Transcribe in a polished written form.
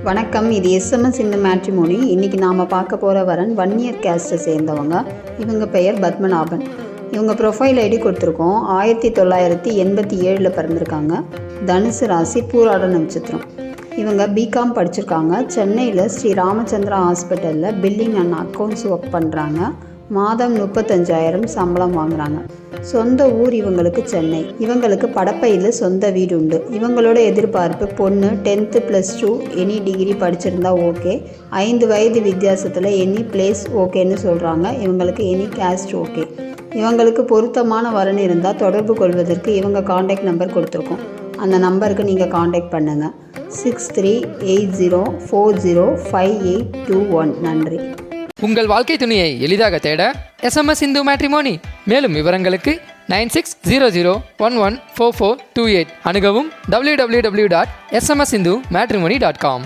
வணக்கம். இது எஸ்எம்எஸ் இந்த மேட்ரிமோனி. இன்றைக்கி நாம் பார்க்க போகிற வரன் வன்னியர் கேஸ்ட்டை சேர்ந்தவங்க. இவங்க பெயர் பத்மநாபன். இவங்க ப்ரொஃபைல் ஐடி கொடுத்துருக்கோம். 1987 பிறந்திருக்காங்க. தனுசு ராசி, பூராட நட்சத்திரம். இவங்க பிகாம் படிச்சிருக்காங்க. சென்னையில் ஸ்ரீ ராமச்சந்திரா ஹாஸ்பிட்டலில் பில்லிங் அண்ட் அக்கௌண்ட்ஸ் ஒர்க் பண்ணுறாங்க. மாதம் 35,000 சம்பளம் வாங்குகிறாங்க. சொந்த ஊர் இவங்களுக்கு சென்னை. இவங்களுக்கு படப்பையில் சொந்த வீடு உண்டு. இவங்களோட எதிர்பார்ப்பு பொண்ணு 10th +2 எனி டிகிரி படிச்சிருந்தா ஓகே. 5 வயது வித்தியாசத்தில் எனி பிளேஸ் ஓகேன்னு சொல்கிறாங்க. இவங்களுக்கு எனி கேஸ்ட் ஓகே. இவங்களுக்கு பொருத்தமான வரன் இருந்தால் தொடர்பு கொள்வதற்கு இவங்க காண்டாக்ட் நம்பர் கொடுத்துருக்கோம். அந்த நம்பருக்கு நீங்கள் காண்டாக்ட் பண்ணுங்கள். 6380405821. நன்றி. உங்கள் வாழ்க்கை துணையை எளிதாக தேட எஸ்எம்எஸ் இந்து மேட்ரிமோனி. மேலும் விவரங்களுக்கு 9600114428 அணுகவும் www.smsindu matrimony.com.